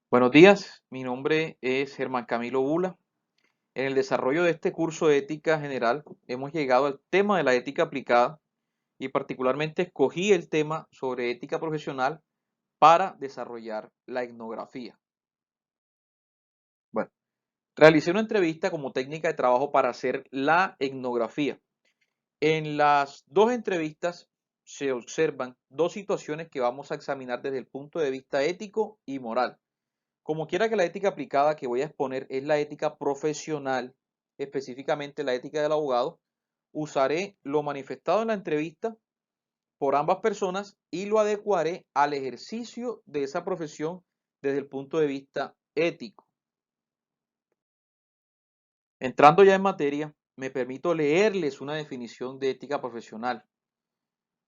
Buenos días, mi nombre es Germán Camilo Bula. En el desarrollo de este curso de ética general hemos llegado al tema de la ética aplicada y particularmente escogí el tema sobre ética profesional para desarrollar la etnografía. Bueno, realicé una entrevista como técnica de trabajo para hacer la etnografía. En las dos entrevistas se observan dos situaciones que vamos a examinar desde el punto de vista ético y moral. Como quiera que la ética aplicada que voy a exponer es la ética profesional, específicamente la ética del abogado, usaré lo manifestado en la entrevista por ambas personas y lo adecuaré al ejercicio de esa profesión desde el punto de vista ético. Entrando ya en materia, me permito leerles una definición de ética profesional.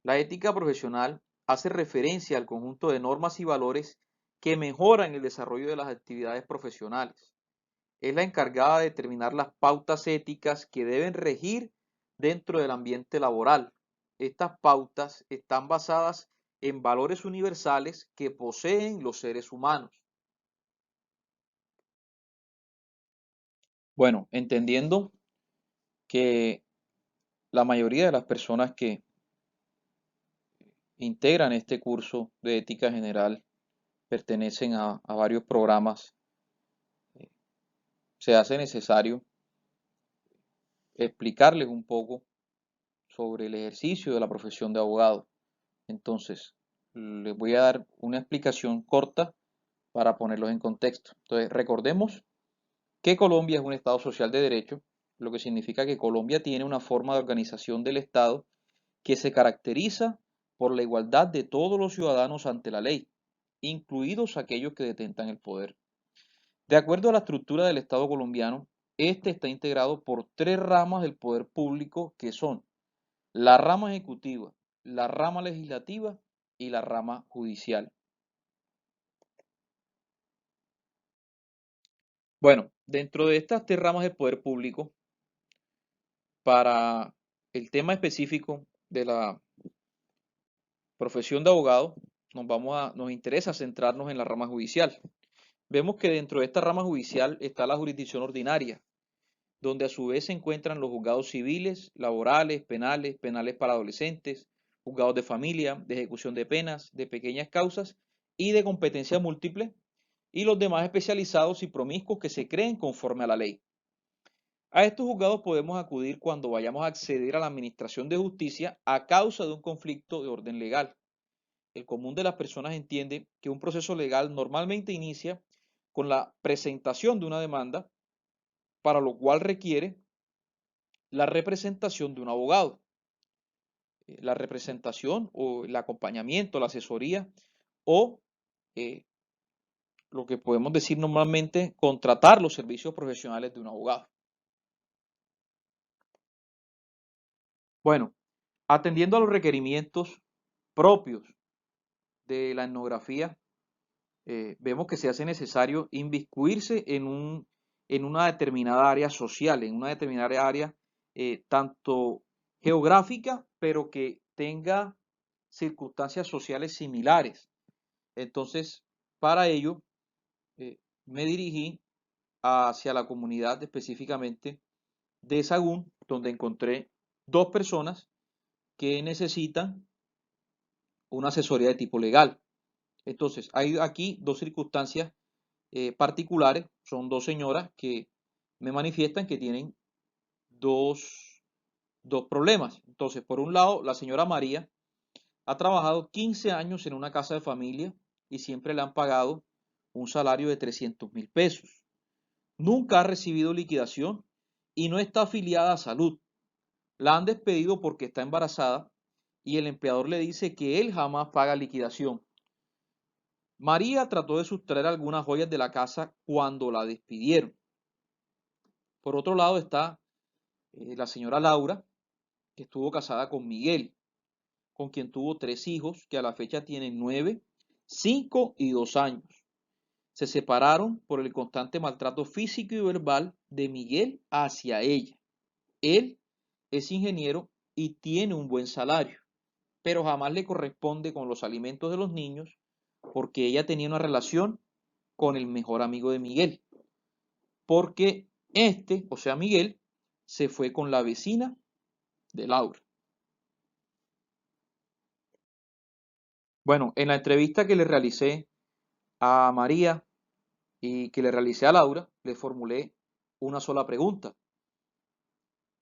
La ética profesional hace referencia al conjunto de normas y valores que mejoran el desarrollo de las actividades profesionales. Es la encargada de determinar las pautas éticas que deben regir dentro del ambiente laboral. Estas pautas están basadas en valores universales que poseen los seres humanos. Bueno, entendiendo que la mayoría de las personas que integran este curso de ética general pertenecen a varios programas, se hace necesario explicarles un poco sobre el ejercicio de la profesión de abogado. Entonces, les voy a dar una explicación corta para ponerlos en contexto. Entonces, recordemos que Colombia es un Estado social de derecho, lo que significa que Colombia tiene una forma de organización del Estado que se caracteriza por la igualdad de todos los ciudadanos ante la ley, incluidos aquellos que detentan el poder. De acuerdo a la estructura del Estado colombiano, este está integrado por tres ramas del poder público que son la rama ejecutiva, la rama legislativa y la rama judicial. Bueno, dentro de estas tres ramas del poder público, para el tema específico de la profesión de abogado, nos interesa centrarnos en la rama judicial. Vemos que dentro de esta rama judicial está la jurisdicción ordinaria, donde a su vez se encuentran los juzgados civiles, laborales, penales para adolescentes, juzgados de familia, de ejecución de penas, de pequeñas causas y de competencia múltiple, y los demás especializados y promiscuos que se creen conforme a la ley. A estos juzgados podemos acudir cuando vayamos a acceder a la administración de justicia a causa de un conflicto de orden legal. El común de las personas entiende que un proceso legal normalmente inicia con la presentación de una demanda, para lo cual requiere la representación de un abogado. La representación o el acompañamiento, la asesoría o eh, lo que podemos decir normalmente, contratar los servicios profesionales de un abogado. Bueno, atendiendo a los requerimientos propios de la etnografía, vemos que se hace necesario inmiscuirse en una determinada área social, en una determinada área tanto geográfica, pero que tenga circunstancias sociales similares. Entonces, para ello, me dirigí hacia la comunidad específicamente de Sagún, donde encontré dos personas que necesitan una asesoría de tipo legal. Entonces, hay aquí dos circunstancias particulares, son dos señoras que me manifiestan que tienen dos problemas. Entonces, por un lado, la señora María ha trabajado 15 años en una casa de familia y siempre le han pagado un salario de 300.000 pesos. Nunca ha recibido liquidación y no está afiliada a salud. La han despedido porque está embarazada y el empleador le dice que él jamás paga liquidación. María trató de sustraer algunas joyas de la casa cuando la despidieron. Por otro lado está la señora Laura, que estuvo casada con Miguel, con quien tuvo tres hijos que a la fecha tienen 9, 5 y 2 años. Se separaron por el constante maltrato físico y verbal de Miguel hacia ella. Él es ingeniero y tiene un buen salario, pero jamás le corresponde con los alimentos de los niños porque ella tenía una relación con el mejor amigo de Miguel, porque este, o sea Miguel, se fue con la vecina de Laura. Bueno, en la entrevista que le realicé a María y que le realicé a Laura, le formulé una sola pregunta.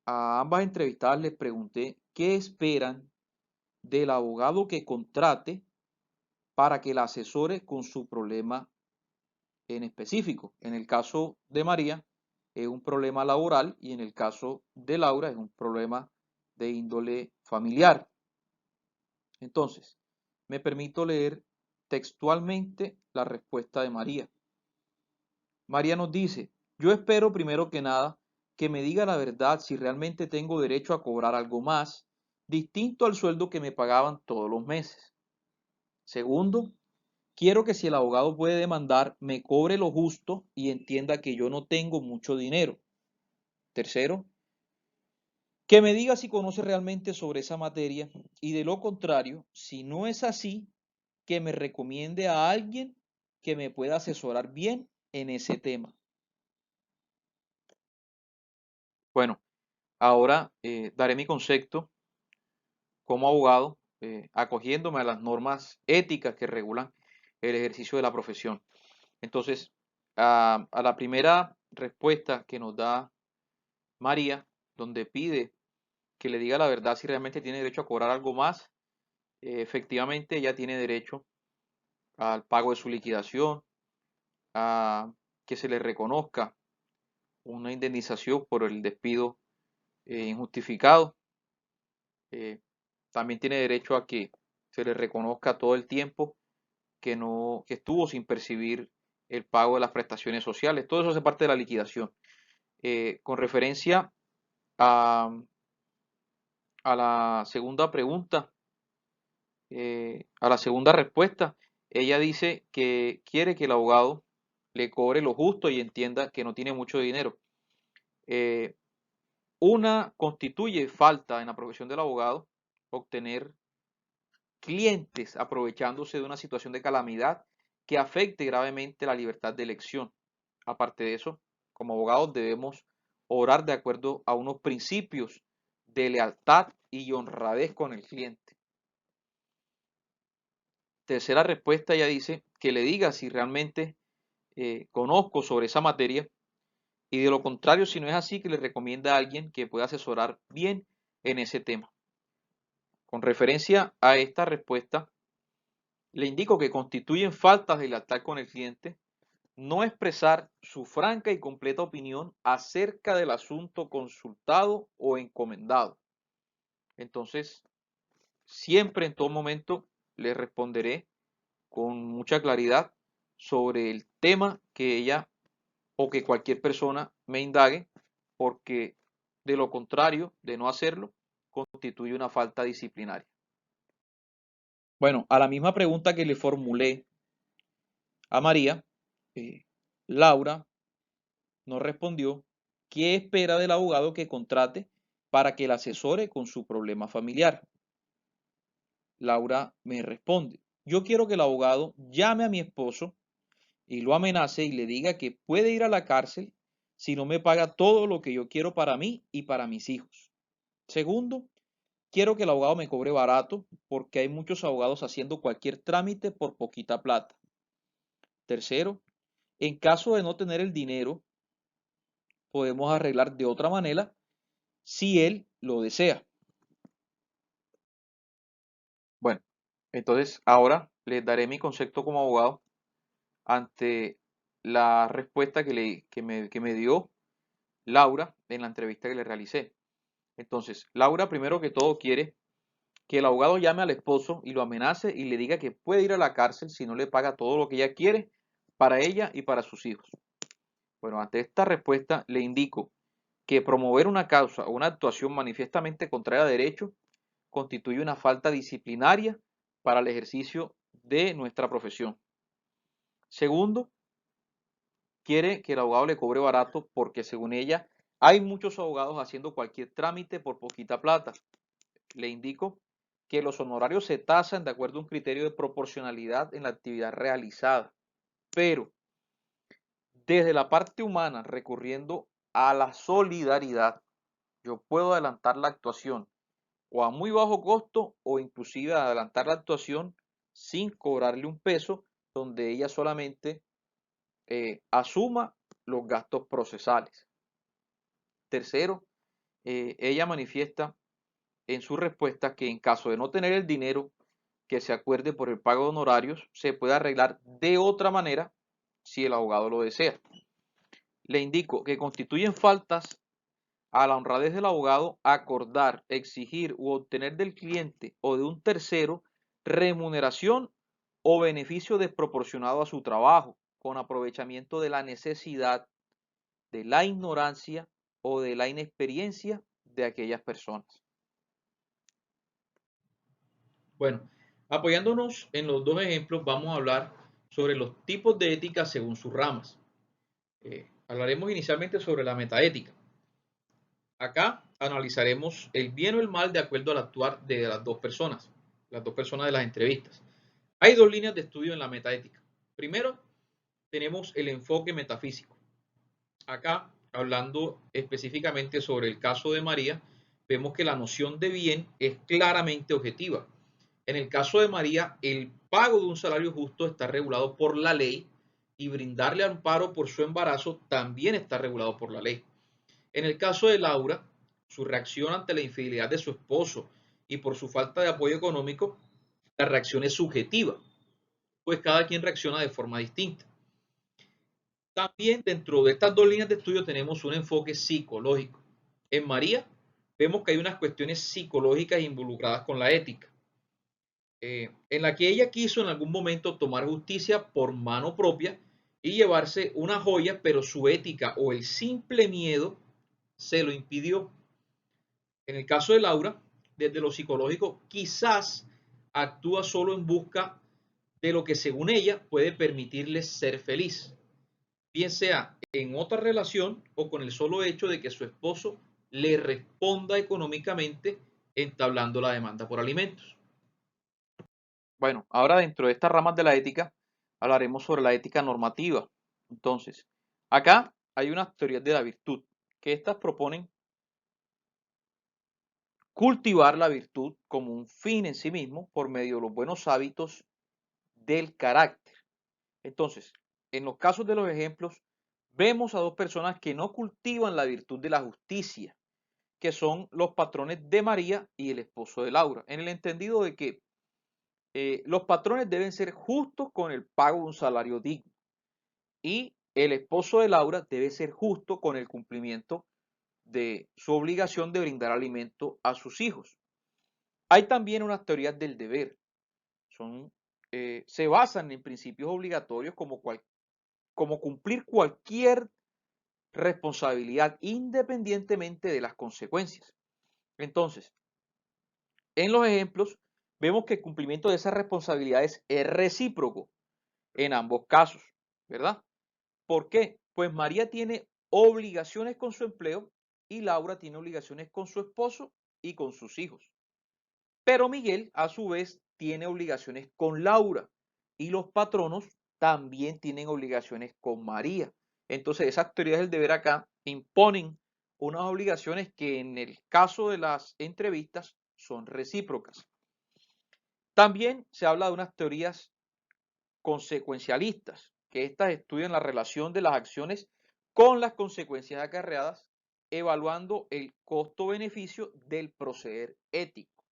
A ambas entrevistadas les pregunté qué esperan del abogado que contrate para que la asesore con su problema en específico. En el caso de María es un problema laboral y en el caso de Laura es un problema de índole familiar. Entonces, me permito leer textualmente la respuesta de María. María nos dice, yo espero primero que nada que me diga la verdad si realmente tengo derecho a cobrar algo más, distinto al sueldo que me pagaban todos los meses. Segundo, quiero que si el abogado puede demandar, me cobre lo justo y entienda que yo no tengo mucho dinero. Tercero, que me diga si conoce realmente sobre esa materia y de lo contrario, si no es así, que me recomiende a alguien que me pueda asesorar bien en ese tema. Bueno, ahora daré mi concepto como abogado, acogiéndome a las normas éticas que regulan el ejercicio de la profesión. Entonces, a la primera respuesta que nos da María, donde pide que le diga la verdad si realmente tiene derecho a cobrar algo más, efectivamente ella tiene derecho al pago de su liquidación, a que se le reconozca una indemnización por el despido injustificado. También tiene derecho a que se le reconozca todo el tiempo que estuvo sin percibir el pago de las prestaciones sociales. Todo eso hace parte de la liquidación. Con referencia a, a la segunda pregunta, a la segunda respuesta, ella dice que quiere que el abogado le cobre lo justo y entienda que no tiene mucho dinero. Eh, una constituye falta en la profesión del abogado obtener clientes aprovechándose de una situación de calamidad que afecte gravemente la libertad de elección. Aparte de eso, como abogados debemos obrar de acuerdo a unos principios de lealtad y honradez con el cliente. Tercera respuesta, ella dice que le diga si realmente conozco sobre esa materia y de lo contrario, si no es así, que le recomienda a alguien que pueda asesorar bien en ese tema. Con referencia a esta respuesta, le indico que constituyen faltas de lealtad con el cliente no expresar su franca y completa opinión acerca del asunto consultado o encomendado. Entonces, siempre en todo momento le responderé con mucha claridad sobre el tema que ella o que cualquier persona me indague, porque de lo contrario, de no hacerlo, constituye una falta disciplinaria. Bueno, a la misma pregunta que le formulé a María, eh, Laura nos respondió qué espera del abogado que contrate para que la asesore con su problema familiar. Laura me responde, yo quiero que el abogado llame a mi esposo y lo amenace y le diga que puede ir a la cárcel si no me paga todo lo que yo quiero para mí y para mis hijos. Segundo, quiero que el abogado me cobre barato porque hay muchos abogados haciendo cualquier trámite por poquita plata. Tercero, en caso de no tener el dinero, podemos arreglar de otra manera si él lo desea. Bueno, entonces ahora les daré mi concepto como abogado ante la respuesta que me dio Laura en la entrevista que le realicé. Entonces, Laura primero que todo quiere que el abogado llame al esposo y lo amenace y le diga que puede ir a la cárcel si no le paga todo lo que ella quiere para ella y para sus hijos. Bueno, ante esta respuesta le indico que promover una causa o una actuación manifiestamente contraria a derecho constituye una falta disciplinaria para el ejercicio de nuestra profesión. Segundo, quiere que el abogado le cobre barato porque según ella hay muchos abogados haciendo cualquier trámite por poquita plata. Le indico que los honorarios se tasan de acuerdo a un criterio de proporcionalidad en la actividad realizada, pero desde la parte humana, recurriendo a la solidaridad, yo puedo adelantar la actuación o a muy bajo costo o inclusive adelantar la actuación sin cobrarle un peso, donde ella solamente asuma los gastos procesales. Tercero, ella manifiesta en su respuesta que en caso de no tener el dinero que se acuerde por el pago de honorarios, se puede arreglar de otra manera si el abogado lo desea. Le indico que constituyen faltas a la honradez del abogado acordar, exigir u obtener del cliente o de un tercero remuneración o beneficio desproporcionado a su trabajo, con aprovechamiento de la necesidad, de la ignorancia o de la inexperiencia de aquellas personas. Bueno, apoyándonos en los dos ejemplos, vamos a hablar sobre los tipos de ética según sus ramas. Hablaremos inicialmente sobre la metaética. Acá analizaremos el bien o el mal de acuerdo al actuar de las dos personas de las entrevistas. Hay dos líneas de estudio en la metaética. Primero, tenemos el enfoque metafísico. Acá, hablando específicamente sobre el caso de María, vemos que la noción de bien es claramente objetiva. En el caso de María, el pago de un salario justo está regulado por la ley y brindarle amparo por su embarazo también está regulado por la ley. En el caso de Laura, su reacción ante la infidelidad de su esposo y por su falta de apoyo económico, la reacción es subjetiva, pues cada quien reacciona de forma distinta. También dentro de estas dos líneas de estudio tenemos un enfoque psicológico. En María vemos que hay unas cuestiones psicológicas involucradas con la ética, en la que ella quiso en algún momento tomar justicia por mano propia y llevarse una joya, pero su ética o el simple miedo se lo impidió. En el caso de Laura, desde lo psicológico, quizás actúa solo en busca de lo que según ella puede permitirle ser feliz, bien sea en otra relación o con el solo hecho de que su esposo le responda económicamente entablando la demanda por alimentos. Bueno, ahora dentro de estas ramas de la ética hablaremos sobre la ética normativa. Entonces, acá hay unas teorías de la virtud, que estas proponen cultivar la virtud como un fin en sí mismo por medio de los buenos hábitos del carácter. Entonces, en los casos de los ejemplos, vemos a dos personas que no cultivan la virtud de la justicia, que son los patrones de María y el esposo de Laura, en el entendido de que los patrones deben ser justos con el pago de un salario digno y el esposo de Laura debe ser justo con el cumplimiento de su obligación de brindar alimento a sus hijos. Hay también unas teorías del deber, se basan en principios obligatorios como cumplir cualquier responsabilidad independientemente de las consecuencias. Entonces, en los ejemplos, vemos que el cumplimiento de esas responsabilidades es recíproco en ambos casos, ¿verdad? ¿Por qué? Pues María tiene obligaciones con su empleo y Laura tiene obligaciones con su esposo y con sus hijos. Pero Miguel, a su vez, tiene obligaciones con Laura y los patronos también tienen obligaciones con María. Entonces, esas teorías del deber acá imponen unas obligaciones que en el caso de las entrevistas son recíprocas. También se habla de unas teorías consecuencialistas, que estas estudian la relación de las acciones con las consecuencias acarreadas, evaluando el costo-beneficio del proceder ético.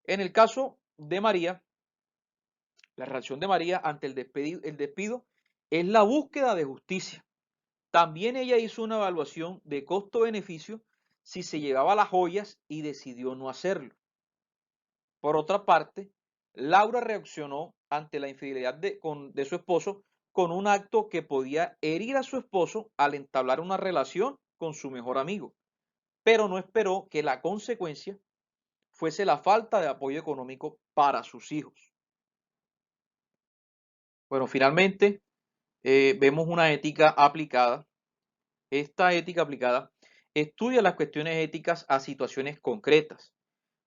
En el caso de María, la reacción de María ante el despido es la búsqueda de justicia. También ella hizo una evaluación de costo-beneficio si se llevaba las joyas y decidió no hacerlo. Por otra parte, Laura reaccionó ante la infidelidad de su esposo con un acto que podía herir a su esposo al entablar una relación con su mejor amigo, pero no esperó que la consecuencia fuese la falta de apoyo económico para sus hijos. Bueno, finalmente vemos una ética aplicada. Esta ética aplicada estudia las cuestiones éticas a situaciones concretas.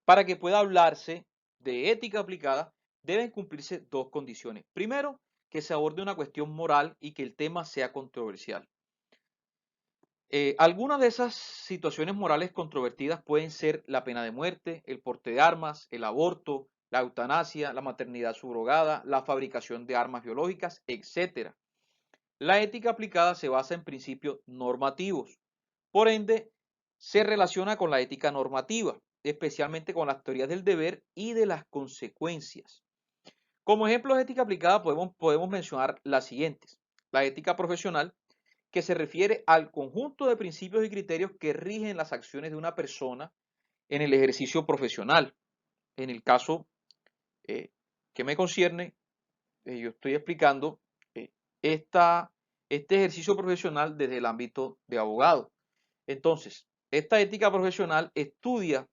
Para que pueda hablarse de ética aplicada, deben cumplirse dos condiciones. Primero, que se aborde una cuestión moral y que el tema sea controversial. Algunas de esas situaciones morales controvertidas pueden ser la pena de muerte, el porte de armas, el aborto, la eutanasia, la maternidad subrogada, la fabricación de armas biológicas, etc. La ética aplicada se basa en principios normativos. Por ende, se relaciona con la ética normativa, especialmente con las teorías del deber y de las consecuencias. Como ejemplos de ética aplicada podemos mencionar las siguientes. La ética profesional, que se refiere al conjunto de principios y criterios que rigen las acciones de una persona en el ejercicio profesional. En el caso eh, que me concierne, yo estoy explicando eh, este ejercicio profesional desde el ámbito de abogado. Entonces, esta ética profesional estudia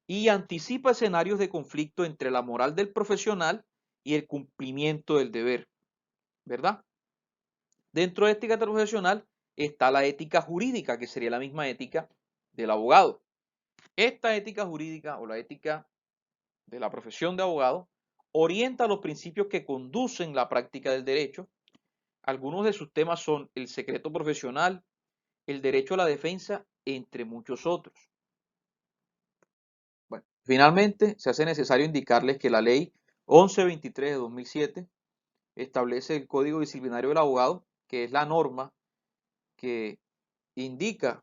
y anticipa escenarios de conflicto entre la moral del profesional y el cumplimiento del deber, ¿verdad? Dentro de ética profesional está la ética jurídica, que sería la misma ética del abogado. Esta ética jurídica o la ética de la profesión de abogado orienta los principios que conducen la práctica del derecho. Algunos de sus temas son el secreto profesional, el derecho a la defensa, entre muchos otros. Bueno, finalmente, se hace necesario indicarles que la ley 1123 de 2007 establece el Código Disciplinario del Abogado, que es la norma que indica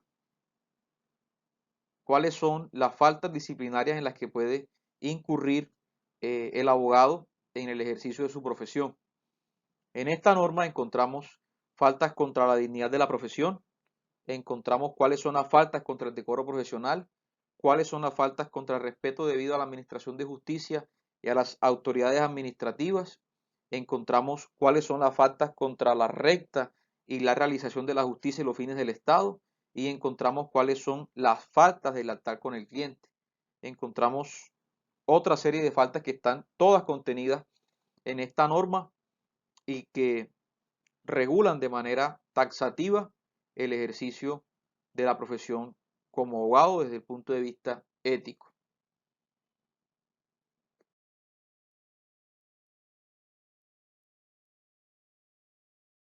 cuáles son las faltas disciplinarias en las que puede incurrir el abogado en el ejercicio de su profesión. En esta norma encontramos faltas contra la dignidad de la profesión, encontramos cuáles son las faltas contra el decoro profesional, cuáles son las faltas contra el respeto debido a la administración de justicia y a las autoridades administrativas, encontramos cuáles son las faltas contra la recta y la realización de la justicia y los fines del Estado, y encontramos cuáles son las faltas del altar con el cliente. Encontramos otra serie de faltas que están todas contenidas en esta norma y que regulan de manera taxativa el ejercicio de la profesión como abogado desde el punto de vista ético.